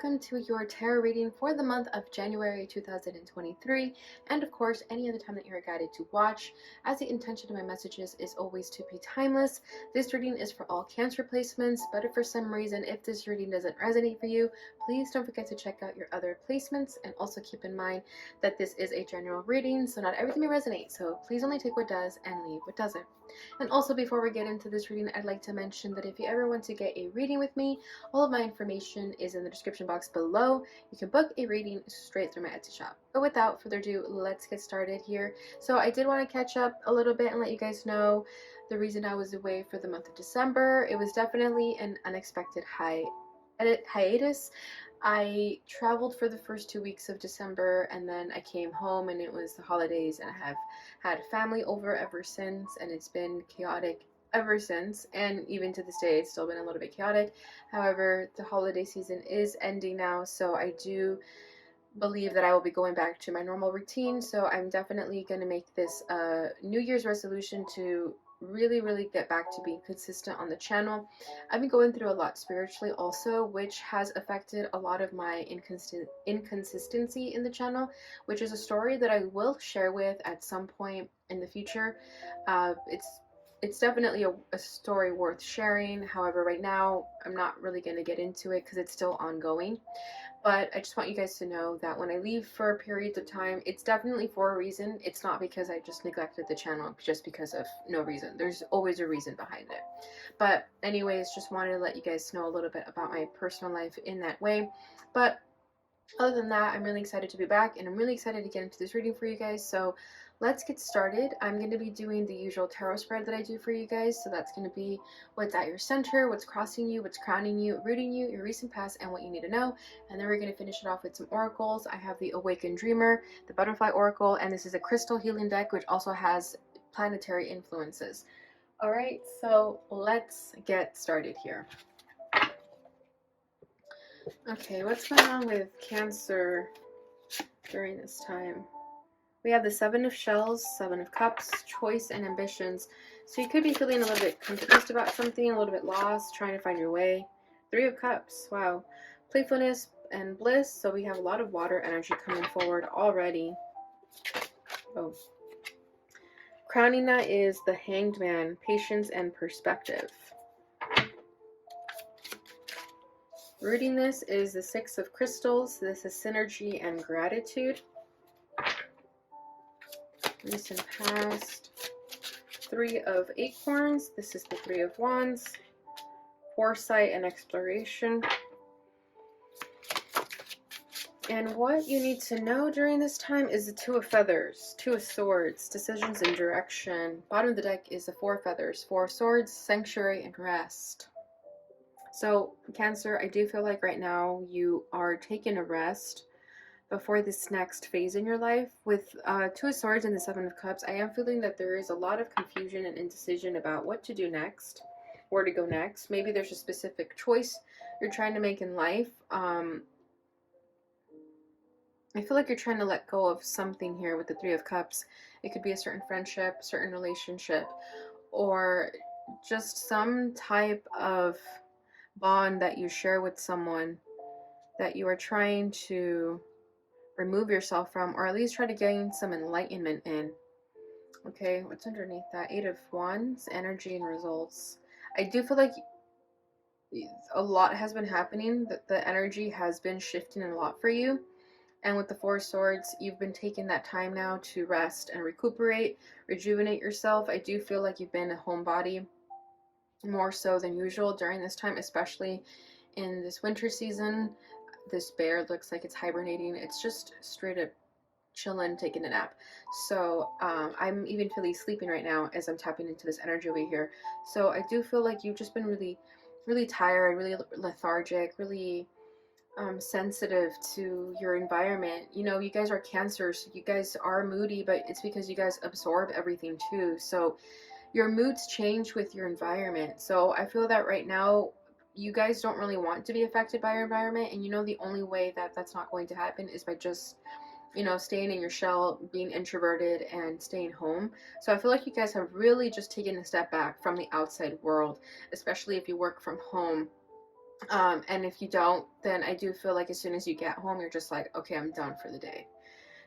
welcome to your tarot reading for the month of January 2023, and of course any other time that you're guided to watch, as the intention of my messages is always to be timeless. This reading is for all Cancer placements, but if for some reason if this reading doesn't resonate for you, please don't forget to check out your other placements, and also keep in mind that this is a general reading, so not everything may resonate, so please only take what does and leave what doesn't. And also, before we get into this reading, I'd like to mention that if you ever want to get a reading with me, all of my information is in the description box below. You can book a reading straight through my Etsy shop. But without further ado, let's get started here. So I did want to catch up a little bit and let you guys know the reason I was away for the month of December. It was definitely an unexpected hiatus. I traveled for the first 2 weeks of December, and then I came home and it was the holidays, and I have had family over ever since, and it's been chaotic ever since, and even to this day it's still been a little bit chaotic. However, the holiday season is ending now, so I do believe that I will be going back to my normal routine. So I'm definitely going to make this a New Year's resolution to really get back to being consistent on the channel. I've been going through a lot spiritually also, which has affected a lot of my inconsistency in the channel, which is a story that I will share with at some point in the future. It's definitely a story worth sharing. However, right now I'm not really going to get into it because it's still ongoing. But I just want you guys to know that when I leave for periods of time, it's definitely for a reason. It's not because I just neglected the channel just because of no reason. There's always a reason behind it. But anyways, just wanted to let you guys know a little bit about my personal life in that way. But other than that, I'm really excited to be back, and I'm really excited to get into this reading for you guys. So let's get started. I'm going to be doing the usual tarot spread that I do for you guys. So that's going to be what's at your center, what's crossing you, what's crowning you, rooting you, your recent past, and what you need to know. And then we're going to finish it off with some oracles. I have the Awakened Dreamer, the Butterfly Oracle, and this is a crystal healing deck, which also has planetary influences. All right, so let's get started here. Okay, what's going on with Cancer during this time? We have the Seven of Shells, Seven of Cups, choice and ambitions. So you could be feeling a little bit confused about something, a little bit lost, trying to find your way. Three of Cups, wow. Playfulness and bliss. So we have a lot of water energy coming forward already. Oh. Crowning that is the Hanged Man, patience and perspective. Rooting this is the Six of Crystals. This is synergy and gratitude. Recent past. Three of Acorns. This is the Three of Wands. Foresight and exploration. And what you need to know during this time is the Two of Feathers, Two of Swords, decisions and direction. Bottom of the deck is the Four of Feathers, Four of Swords, sanctuary and rest. So Cancer, I do feel like right now you are taking a rest before this next phase in your life. With Two of Swords and the Seven of Cups, I am feeling that there is a lot of confusion and indecision about what to do next, where to go next. Maybe there's a specific choice you're trying to make in life. I feel like you're trying to let go of something here with the Three of Cups. It could be a certain friendship, certain relationship, or just some type of bond that you share with someone that you are trying to remove yourself from, or at least try to gain some enlightenment in. Okay, what's underneath that? Eight of Wands, energy and results. I do feel like a lot has been happening, that the energy has been shifting a lot for you. And with the Four of Swords, you've been taking that time now to rest and recuperate, rejuvenate yourself. I do feel like you've been a homebody more so than usual during this time, especially in this winter season. This bear looks like it's hibernating. It's just straight up chilling, taking a nap. So I'm even feeling sleeping right now as I'm tapping into this energy over here. So I do feel like you've just been really tired, really lethargic, really sensitive to your environment. You know, you guys are Cancer, so you guys are moody, but it's because you guys absorb everything too. So your moods change with your environment. So I feel that right now you guys don't really want to be affected by your environment, and you know the only way that that's not going to happen is by just, you know, staying in your shell, being introverted and staying home. So I feel like you guys have really just taken a step back from the outside world, especially if you work from home. And if you don't, then I do feel like as soon as you get home, you're just like, okay, I'm done for the day.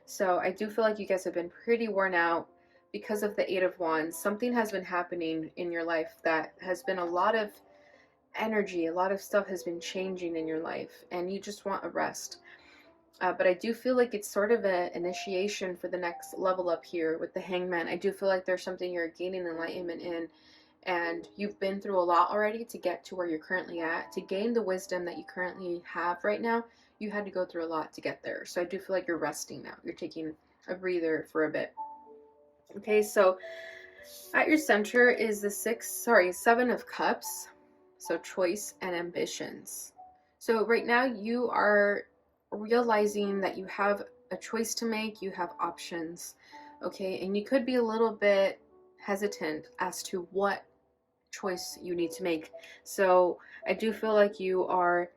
So I do feel like you guys have been pretty worn out because of the Eight of Wands. Something has been happening in your life that has been a lot of energy, a lot of stuff has been changing in your life, and you just want a rest. But I do feel like it's sort of an initiation for the next level up here with the Hangman. I do feel like there's something you're gaining enlightenment in, and you've been through a lot already to get to where you're currently at. To gain the wisdom that you currently have right now, you had to go through a lot to get there. So I do feel like you're resting now. You're taking a breather for a bit. Okay, so at your center is the Seven of Cups. So choice and ambitions. So right now you are realizing that you have a choice to make, you have options, okay? And you could be a little bit hesitant as to what choice you need to make. So I do feel like you are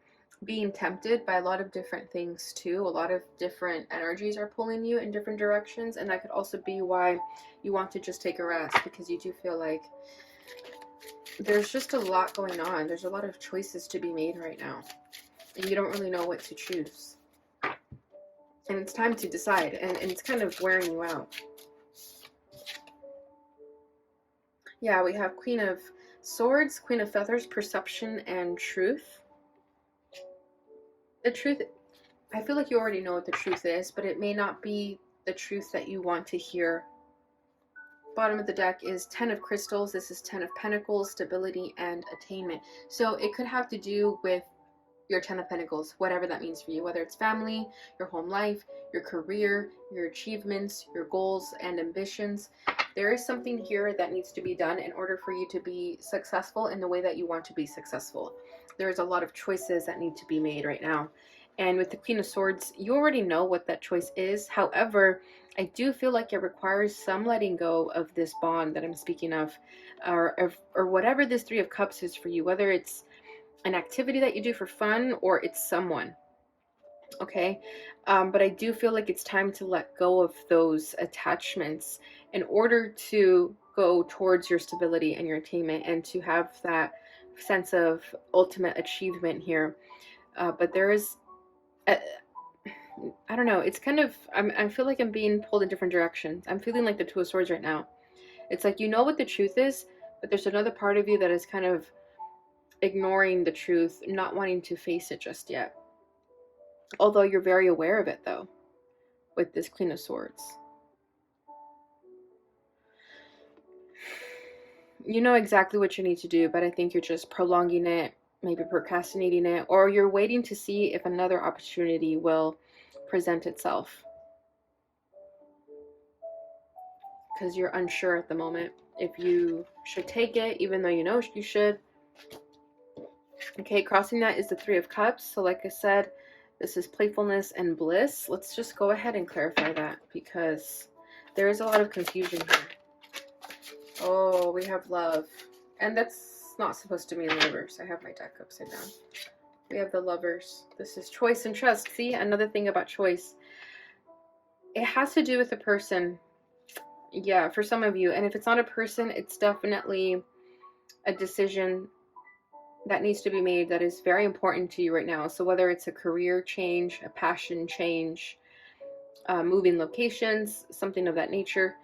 being tempted by a lot of different things too. A lot of different energies are pulling you in different directions, and that could also be why you want to just take a rest, because you do feel like there's just a lot going on. There's a lot of choices to be made right now, and you don't really know what to choose. And it's time to decide, and it's kind of wearing you out. Yeah, we have Queen of Swords, Queen of Feathers, Perception, and Truth. The truth, I feel like you already know what the truth is, but it may not be the truth that you want to hear. Bottom of the deck is 10 of Crystals. This is 10 of Pentacles, stability, and attainment. So it could have to do with your 10 of Pentacles, whatever that means for you, whether it's family, your home life, your career, your achievements, your goals and ambitions. There is something here that needs to be done in order for you to be successful in the way that you want to be successful. There's a lot of choices that need to be made right now. And with the Queen of Swords, you already know what that choice is. However, I do feel like it requires some letting go of this bond that I'm speaking of, or whatever this Three of Cups is for you, whether it's an activity that you do for fun or it's someone. Okay, but I do feel like it's time to let go of those attachments in order to go towards your stability and your attainment, and to have that sense of ultimate achievement here. But there is I don't know, it's kind of, I feel like I'm being pulled in different directions. I'm feeling like the Two of Swords right now. It's like you know what the truth is, but there's another part of you that is kind of ignoring the truth, not wanting to face it just yet. Although you're very aware of it, though, with this Queen of Swords. You know exactly what you need to do, but I think you're just prolonging it, maybe procrastinating it, or you're waiting to see if another opportunity will present itself. Because you're unsure at the moment if you should take it, even though you know you should. Okay, crossing that is the Three of Cups. So like I said, this is playfulness and bliss. Let's just go ahead and clarify that, because there is a lot of confusion here. Oh, we have love. And that's not supposed to be in reverse. I have my deck upside down. We have the Lovers. This is choice and trust. See, another thing about choice. It has to do with a person. Yeah, for some of you. And if it's not a person, it's definitely a decision that needs to be made that is very important to you right now. So whether it's a career change, a passion change, moving locations, something of that nature,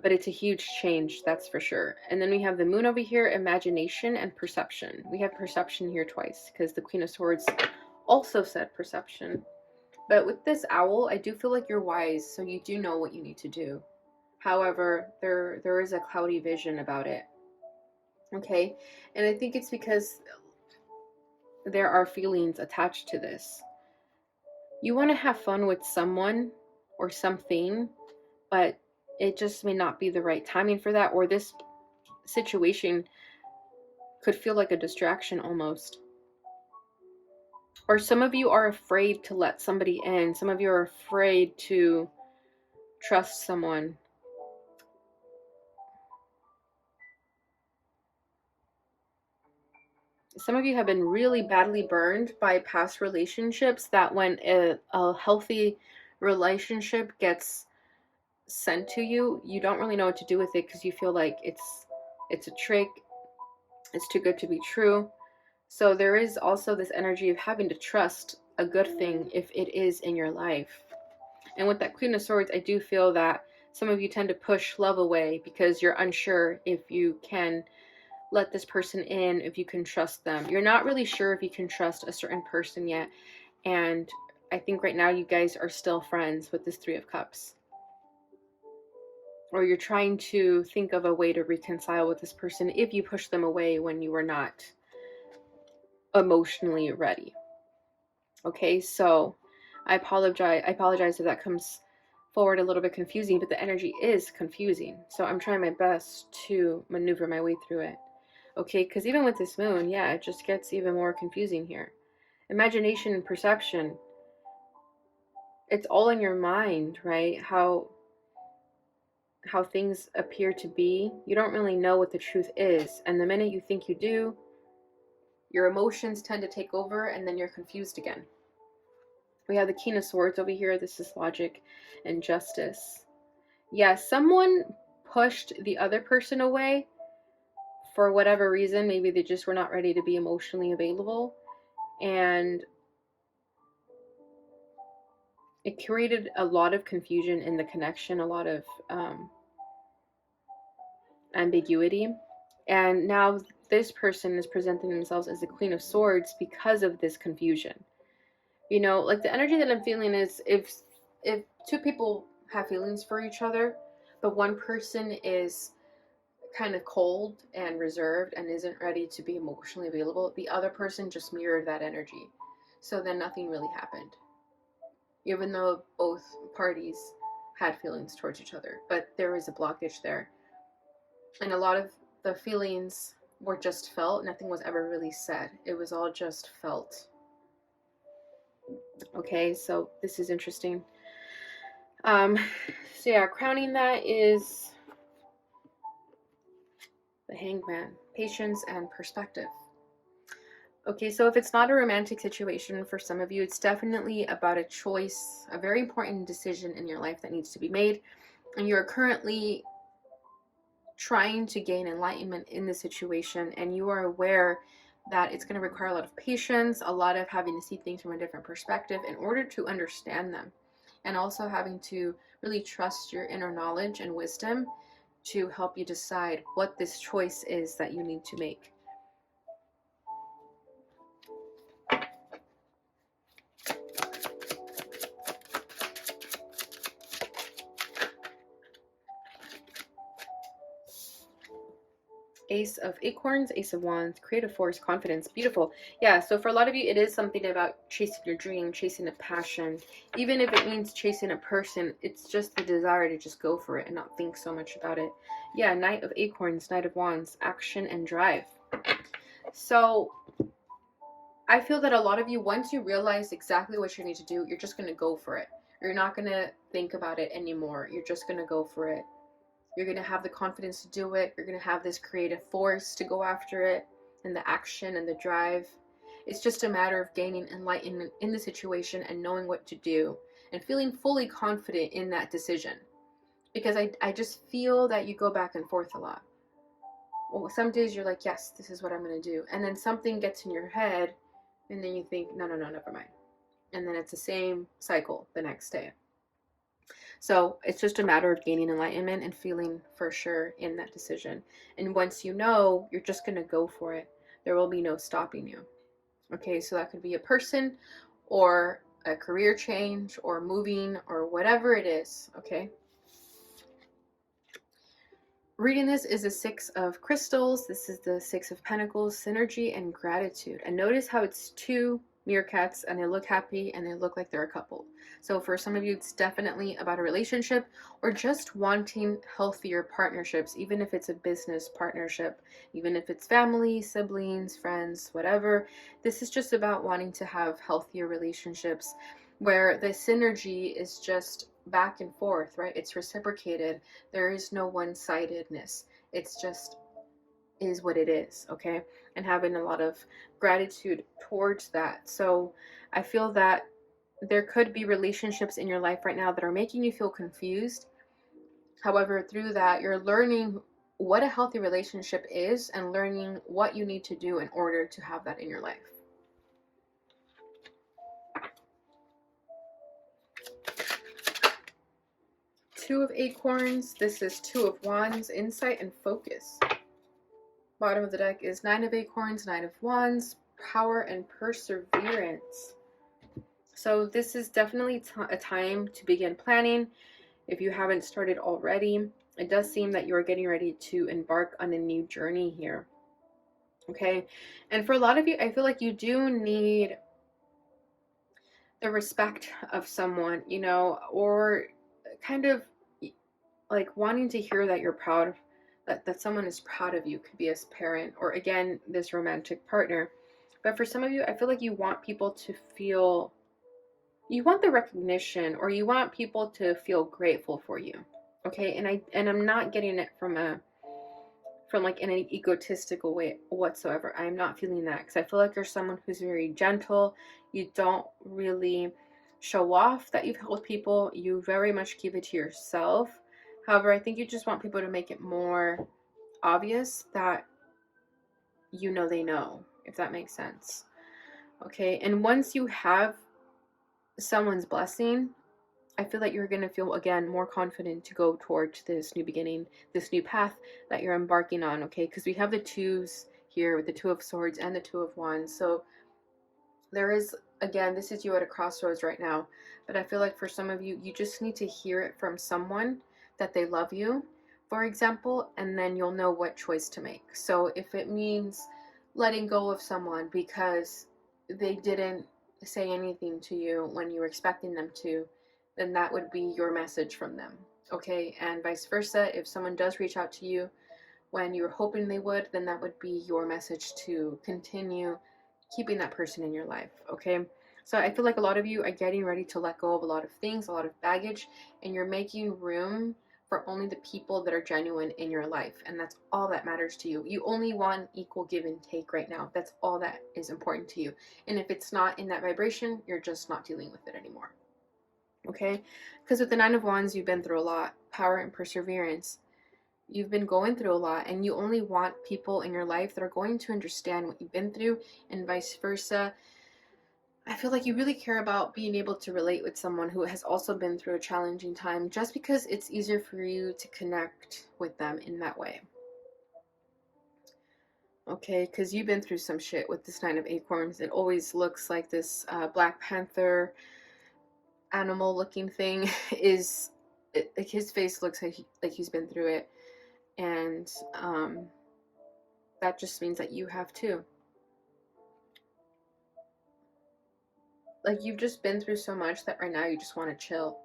but it's a huge change, that's for sure. And then we have the Moon over here, imagination and perception. We have perception here twice, because the Queen of Swords also said perception. But with this owl, I do feel like you're wise, so you do know what you need to do. However, there is a cloudy vision about it. Okay, and I think it's because there are feelings attached to this. You want to have fun with someone or something, but it just may not be the right timing for that, or this situation could feel like a distraction almost. Or some of you are afraid to let somebody in. Some of you are afraid to trust someone. Some of you have been really badly burned by past relationships, that when a healthy relationship gets sent to you, you don't really know what to do with it, because you feel like it's a trick, it's too good to be true. So there is also this energy of having to trust a good thing if it is in your life. And with that Queen of Swords, I do feel that some of you tend to push love away because you're unsure if you can let this person in, if you can trust them. You're not really sure if you can trust a certain person yet. And I think right now you guys are still friends with this Three of Cups. Or you're trying to think of a way to reconcile with this person if you push them away when you were not emotionally ready. Okay, so I apologize if that comes forward a little bit confusing, but the energy is confusing. So I'm trying my best to maneuver my way through it. Okay, because even with this moon, yeah, it just gets even more confusing here. Imagination and perception, it's all in your mind, right? How things appear to be. You don't really know what the truth is. And the minute you think you do, your emotions tend to take over and then you're confused again. We have the King of Swords over here. This is logic and justice. Yeah, someone pushed the other person away for whatever reason. Maybe they just were not ready to be emotionally available. And it created a lot of confusion in the connection, a lot of ambiguity. And now this person is presenting themselves as the Queen of Swords because of this confusion. You know, like the energy that I'm feeling is if two people have feelings for each other, but one person is kind of cold and reserved and isn't ready to be emotionally available, the other person just mirrored that energy. So then nothing really happened, even though both parties had feelings towards each other. But there was a blockage there. And a lot of the feelings were just felt. Nothing was ever really said. It was all just felt. Okay, so this is interesting. So yeah, crowning that is the Hangman. Patience and perspective. Okay, so if it's not a romantic situation for some of you, it's definitely about a choice, a very important decision in your life that needs to be made. And you're currently trying to gain enlightenment in the situation, and you are aware that it's going to require a lot of patience, a lot of having to see things from a different perspective in order to understand them, and also having to really trust your inner knowledge and wisdom to help you decide what this choice is that you need to make. Ace of Acorns, Ace of Wands, Creative Force, Confidence. Beautiful. Yeah, so for a lot of you, it is something about chasing your dream, chasing a passion. Even if it means chasing a person, it's just the desire to just go for it and not think so much about it. Yeah, Knight of Acorns, Knight of Wands, action and drive. So I feel that a lot of you, once you realize exactly what you need to do, you're just going to go for it. You're not going to think about it anymore. You're just going to go for it. You're going to have the confidence to do it. You're going to have this creative force to go after it, and the action and the drive. It's just a matter of gaining enlightenment in the situation and knowing what to do and feeling fully confident in that decision. Because I just feel that you go back and forth a lot. Well, some days you're like, yes, this is what I'm going to do. And then something gets in your head and then you think, no, never mind. And then it's the same cycle the next day. So it's just a matter of gaining enlightenment and feeling for sure in that decision. And once you know, you're just going to go for it. There will be no stopping you. Okay, so that could be a person or a career change or moving or whatever it is. Okay. Reading this is the Six of Crystals. This is the Six of Pentacles, synergy and gratitude. And notice how it's two meerkats and they look happy and they look like they're a couple. So for some of you, it's definitely about a relationship or just wanting healthier partnerships, even if it's a business partnership, even if it's family, siblings, friends, whatever. This is just about wanting to have healthier relationships where the synergy is just back and forth, right? It's reciprocated. There is no one-sidedness. It's just is what it is, okay? And having a lot of gratitude towards that. So I feel that there could be relationships in your life right now that are making you feel confused. However, through that, you're learning what a healthy relationship is and learning what you need to do in order to have that in your life. Two of Acorns. This is Two of Wands, insight and focus. Bottom of the deck is Nine of Acorns, Nine of Wands, power and perseverance. So this is definitely a time to begin planning. If you haven't started already, it does seem that you're getting ready to embark on a new journey here. Okay. And for a lot of you, I feel like you do need the respect of someone, you know, or kind of like wanting to hear that you're proud, that someone is proud of you. Could be as parent or, again, this romantic partner. But for some of you, I feel like you want people to feel, you want the recognition, or you want people to feel grateful for you. Okay. And I'm not getting it from like in an egotistical way whatsoever. I'm not feeling that, because I feel like you're someone who's very gentle. You don't really show off that you've helped people. You very much keep it to yourself. However, I think you just want people to make it more obvious that you know they know, if that makes sense. Okay, and once you have someone's blessing, I feel like you're going to feel, again, more confident to go towards this new beginning, this new path that you're embarking on, okay? Because we have the twos here with the Two of Swords and the Two of Wands. So there is, again, this is you at a crossroads right now. But I feel like for some of you, you just need to hear it from someone that they love you, for example, and then you'll know what choice to make. So if it means letting go of someone because they didn't say anything to you when you were expecting them to, then that would be your message from them. Okay, and vice versa. If someone does reach out to you when you were hoping they would, then that would be your message to continue keeping that person in your life. Okay, so I feel like a lot of you are getting ready to let go of a lot of things, a lot of baggage, and you're making room for only the people that are genuine in your life, and that's all that matters to you. You only want equal give and take right now. That's all that is important to you. And if it's not in that vibration, you're just not dealing with it anymore. Okay, because with the Nine of Wands, you've been through a lot. Power and perseverance. You've been going through a lot, and you only want people in your life that are going to understand what you've been through, and vice versa. I feel like you really care about being able to relate with someone who has also been through a challenging time, just because it's easier for you to connect with them in that way. Okay, because you've been through some shit with this Nine of Acorns. It always looks like this Black Panther animal looking thing is like his face looks like he's been through it, and that just means that you have too. Like, you've just been through so much that right now you just want to chill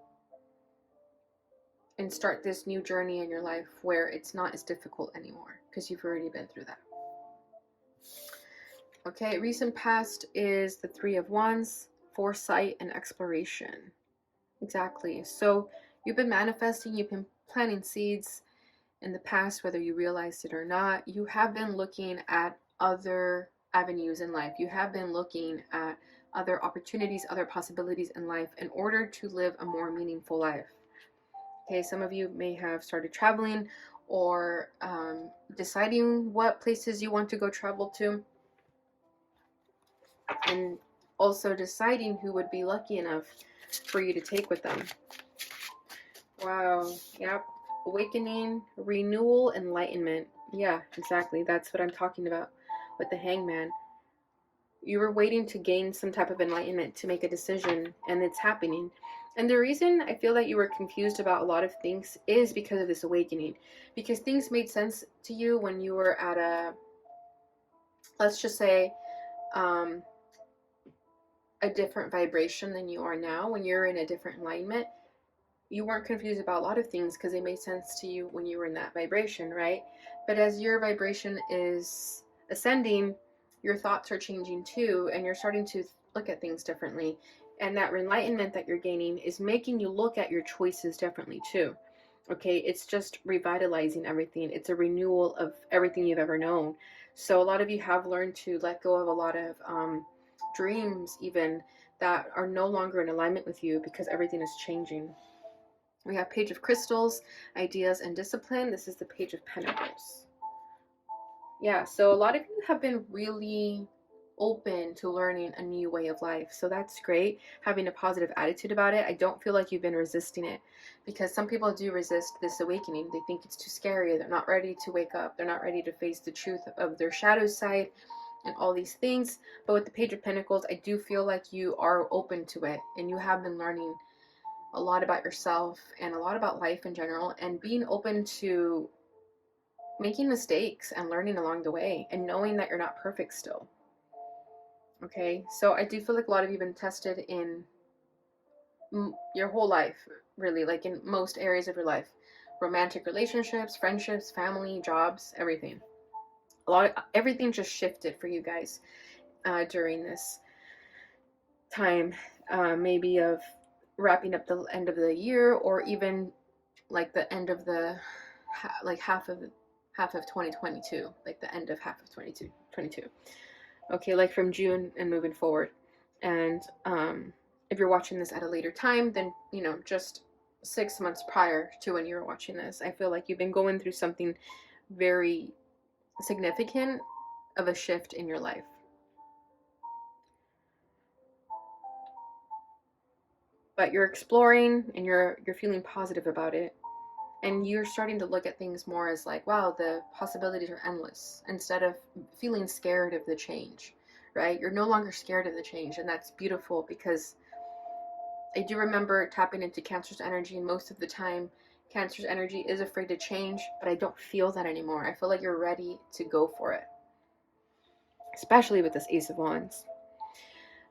and start this new journey in your life where it's not as difficult anymore, because you've already been through that. Okay, recent past is the Three of Wands, foresight and exploration. Exactly. So you've been manifesting, you've been planting seeds in the past, whether you realized it or not. You have been looking at other avenues in life. You have been looking at other opportunities, other possibilities in life in order to live a more meaningful life. Okay, some of you may have started traveling or deciding what places you want to go travel to, and also deciding who would be lucky enough for you to take with them. Wow. Yep. Awakening, renewal, enlightenment. Yeah, exactly. That's what I'm talking about with the Hangman. You were waiting to gain some type of enlightenment to make a decision, and it's happening. And the reason I feel that you were confused about a lot of things is because of this awakening. Because things made sense to you when you were at let's just say, a different vibration than you are now. When you're in a different alignment, you weren't confused about a lot of things because they made sense to you when you were in that vibration, right? But as your vibration is ascending, your thoughts are changing too, and you're starting to look at things differently. And that enlightenment that you're gaining is making you look at your choices differently too. Okay, it's just revitalizing everything. It's a renewal of everything you've ever known. So a lot of you have learned to let go of a lot of dreams, even that are no longer in alignment with you, because everything is changing. We have Page of Crystals, Ideas and Discipline. This is the Page of Pentacles. Yeah, so a lot of you have been really open to learning a new way of life. So that's great, having a positive attitude about it. I don't feel like you've been resisting it, because some people do resist this awakening. They think it's too scary. They're not ready to wake up. They're not ready to face the truth of their shadow side and all these things. But with the Page of Pentacles, I do feel like you are open to it, and you have been learning a lot about yourself and a lot about life in general, and being open to making mistakes and learning along the way, and knowing that you're not perfect still. Okay, so I do feel like a lot of you have been tested in your whole life, really, like in most areas of your life. Romantic relationships, friendships, family, jobs, everything. Everything just shifted for you guys during this time, maybe of wrapping up the end of the year, or even like the end of the half of 2022, like the end of half of 2022. Okay, like from June and moving forward. And if you're watching this at a later time, then just 6 months prior to when you were watching this, I feel like you've been going through something very significant of a shift in your life. But you're exploring, and you're feeling positive about it, and you're starting to look at things more as like, wow, the possibilities are endless, instead of feeling scared of the change, right? You're no longer scared of the change, and that's beautiful, because I do remember tapping into Cancer's energy, and most of the time Cancer's energy is afraid to change, but I don't feel that anymore. I feel like you're ready to go for it, especially with this Ace of Wands.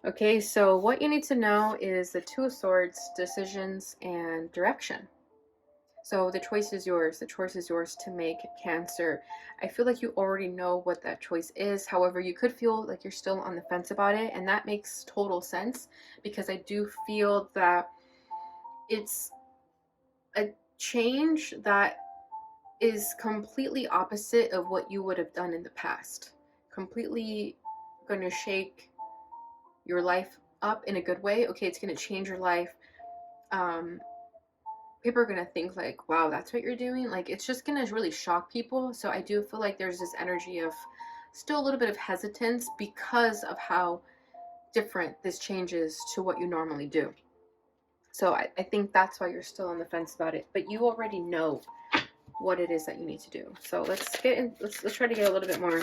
Okay, so what you need to know is the Two of Swords, decisions and direction. So the choice is yours. The choice is yours to make, Cancer. I feel like you already know what that choice is. However, you could feel like you're still on the fence about it, and that makes total sense, because I do feel that it's a change that is completely opposite of what you would have done in the past. Completely going to shake your life up in a good way. Okay, it's going to change your life. People are going to think like, wow, that's what you're doing. Like, it's just going to really shock people. So I do feel like there's this energy of still a little bit of hesitance, because of how different this change is to what you normally do. So I think that's why you're still on the fence about it. But you already know what it is that you need to do. So let's get in, let's try to get a little bit more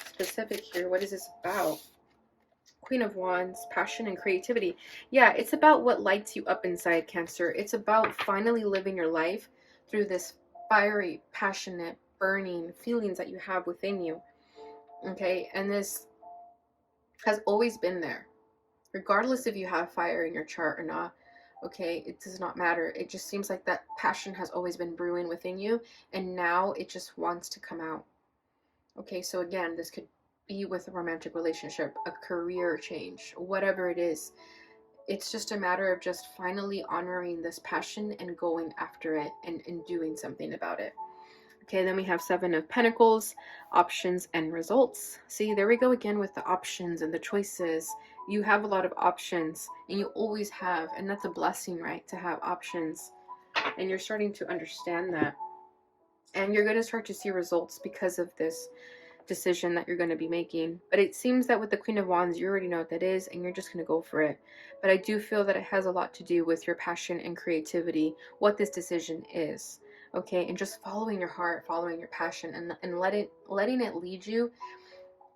specific here. What is this about? Queen of Wands, passion and creativity. Yeah, it's about what lights you up inside, Cancer. It's about finally living your life through this fiery, passionate, burning feelings that you have within you. Okay, and this has always been there, regardless if you have fire in your chart or not. Okay, it does not matter. It just seems like that passion has always been brewing within you, and now it just wants to come out. Okay, so again, this could be with a romantic relationship, a career change, whatever it is. It's just a matter of just finally honoring this passion and going after it, and doing something about it. Okay, then we have Seven of Pentacles, options and results. See, there we go again with the options and the choices. You have a lot of options, and you always have, and that's a blessing, right? To have options, and you're starting to understand that. And you're going to start to see results because of this decision that you're going to be making. But it seems that with the Queen of Wands, you already know what that is, and you're just going to go for it. But I do feel that it has a lot to do with your passion and creativity, what this decision is. Okay, and just following your heart, following your passion, and letting it lead you,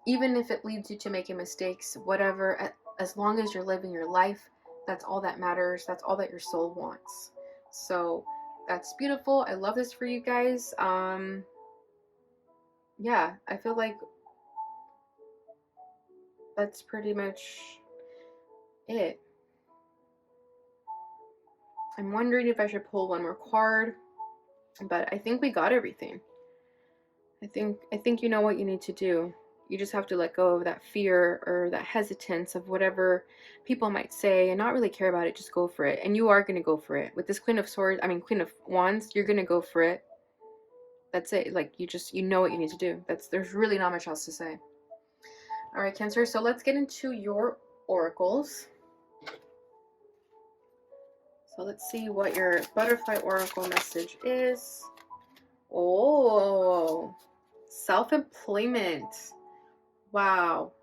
even if it leads you to making mistakes, whatever, as long as you're living your life, that's all that matters. That's all that your soul wants. So that's beautiful. I love this for you guys. Yeah, I feel like that's pretty much it. I'm wondering if I should pull one more card, but I think we got everything. I think you know what you need to do. You just have to let go of that fear or that hesitance of whatever people might say, and not really care about it. Just go for it. And you are going to go for it. With this Queen of Wands, you're going to go for it. That's it. Like, you know what you need to do. There's really not much else to say. All right, Cancer. So let's get into your oracles. So let's see what your butterfly oracle message is. Oh, self-employment. Wow.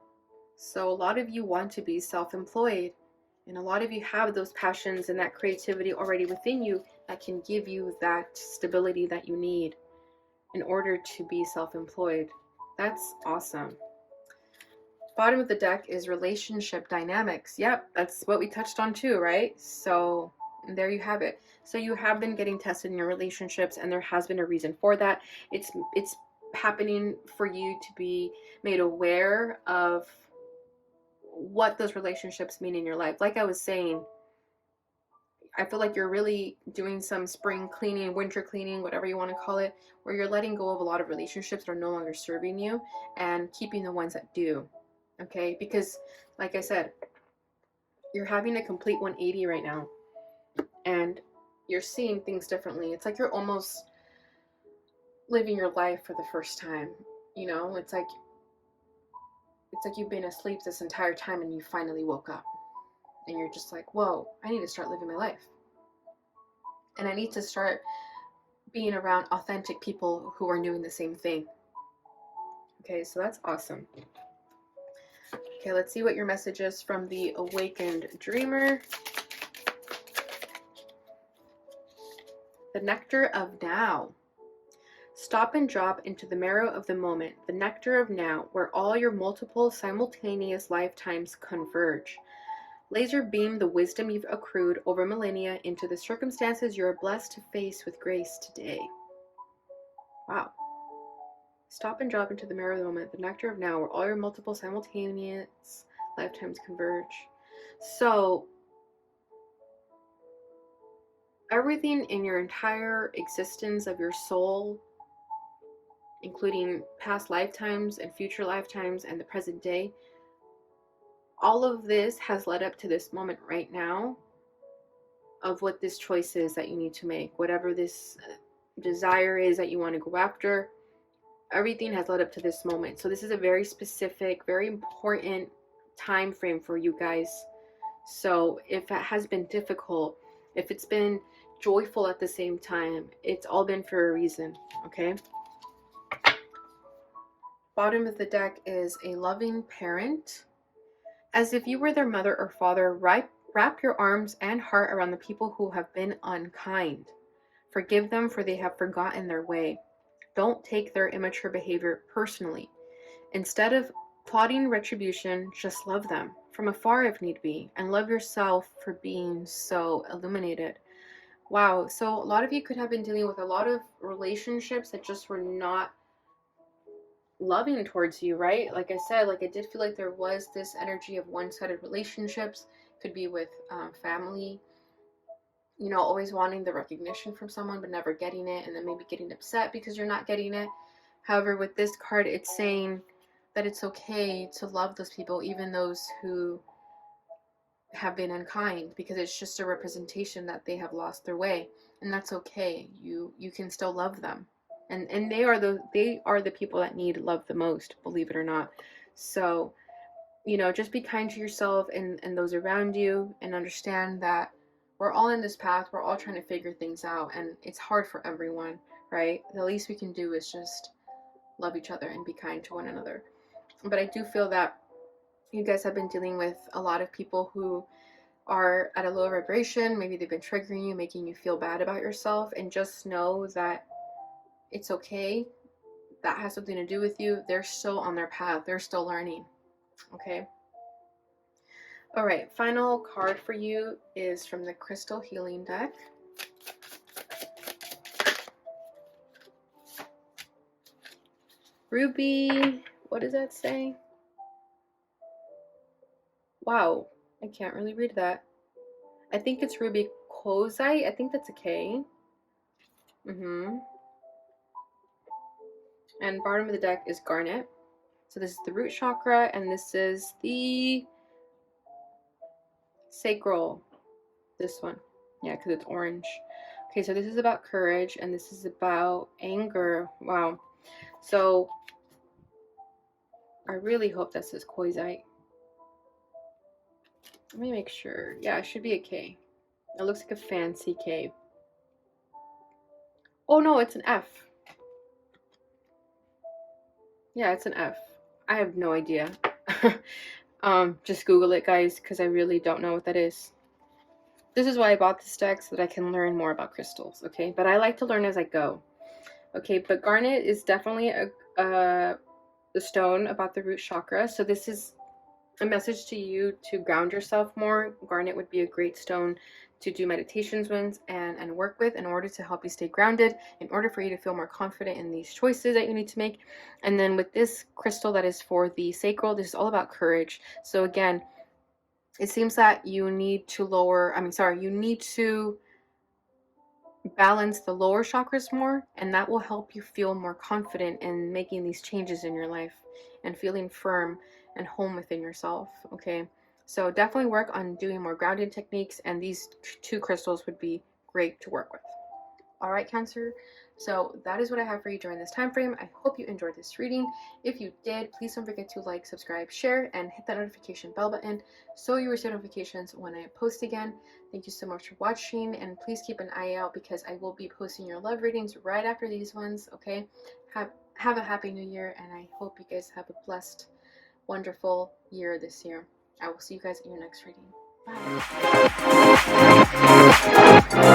So a lot of you want to be self-employed, and a lot of you have those passions and that creativity already within you that can give you that stability that you need in order to be self-employed. That's awesome. Bottom of the deck is relationship dynamics. Yep, that's what we touched on too, right? So there you have it. So you have been getting tested in your relationships, and there has been a reason for that. It's happening for you to be made aware of what those relationships mean in your life. Like I was saying, I feel like you're really doing some spring cleaning, winter cleaning, whatever you want to call it, where you're letting go of a lot of relationships that are no longer serving you and keeping the ones that do. Okay? Because, like I said, you're having a complete 180 right now, and you're seeing things differently. It's like you're almost living your life for the first time. You know, it's like you've been asleep this entire time and you finally woke up. And you're just like, whoa, I need to start living my life. And I need to start being around authentic people who are doing the same thing. Okay, so that's awesome. Okay, let's see what your message is from the Awakened Dreamer. The Nectar of Now. Stop and drop into the marrow of the moment, the nectar of now, where all your multiple simultaneous lifetimes converge. Laser beam the wisdom you've accrued over millennia into the circumstances you are blessed to face with grace today. Wow. Stop and drop into the marrow of the moment, the nectar of now, where all your multiple simultaneous lifetimes converge. So, everything in your entire existence of your soul, including past lifetimes and future lifetimes and the present day, all of this has led up to this moment right now of what this choice is that you need to make. Whatever this desire is that you want to go after, everything has led up to this moment. So this is a very specific, very important time frame for you guys. So if it has been difficult, if it's been joyful at the same time, it's all been for a reason, okay? Bottom of the deck is a loving parent. As if you were their mother or father, wrap your arms and heart around the people who have been unkind. Forgive them, for they have forgotten their way. Don't take their immature behavior personally. Instead of plotting retribution, just love them from afar if need be, and love yourself for being so illuminated. Wow, so a lot of you could have been dealing with a lot of relationships that just were not loving towards you, right? Like I said, like I did feel like there was this energy of one-sided relationships. Could be with family, you know, always wanting the recognition from someone but never getting it, and then maybe getting upset because you're not getting it. However, with this card, it's saying that it's okay to love those people, even those who have been unkind, because it's just a representation that they have lost their way, and that's okay. You can still love them. And they are the people that need love the most, believe it or not. So, you know, just be kind to yourself and those around you, and understand that we're all in this path. We're all trying to figure things out, and it's hard for everyone, right? The least we can do is just love each other and be kind to one another. But I do feel that you guys have been dealing with a lot of people who are at a lower vibration. Maybe they've been triggering you, making you feel bad about yourself, and just know that it's okay. That has something to do with you. They're still on their path. They're still learning. Okay? All right. Final card for you is from the Crystal Healing deck. Ruby. What does that say? Wow. I can't really read that. I think it's Ruby Kozite. I think that's a K. And bottom of the deck is Garnet. So this is the root chakra, and this is the sacral. This one. Yeah, because it's orange. Okay, so this is about courage, and this is about anger. Wow. So I really hope that says Kozite. Let me make sure. Yeah, it should be a K. It looks like a fancy K. Oh no, it's an F. Yeah, it's an F. I have no idea. Just Google it, guys, because I really don't know what that is. This is why I bought this deck, so that I can learn more about crystals, okay? But I like to learn as I go. Okay, but garnet is definitely the stone about the root chakra. So this is a message to you to ground yourself more. Garnet would be a great stone to do meditations with and work with in order to help you stay grounded, in order for you to feel more confident in these choices that you need to make. And then with this crystal that is for the sacral, this is all about courage. So again, it seems that you need to you need to balance the lower chakras more, and that will help you feel more confident in making these changes in your life and feeling firm and home within yourself. Okay, so definitely work on doing more grounding techniques, and these two crystals would be great to work with. All right, Cancer. So that is what I have for you during this time frame. I hope you enjoyed this reading. If you did, please don't forget to like, subscribe, share, and hit that notification bell button so you receive notifications when I post again. Thank you so much for watching, and please keep an eye out because I will be posting your love readings right after these ones. Okay, have a happy new year, and I hope you guys have a blessed, wonderful year this year. I will see you guys in your next reading. Bye.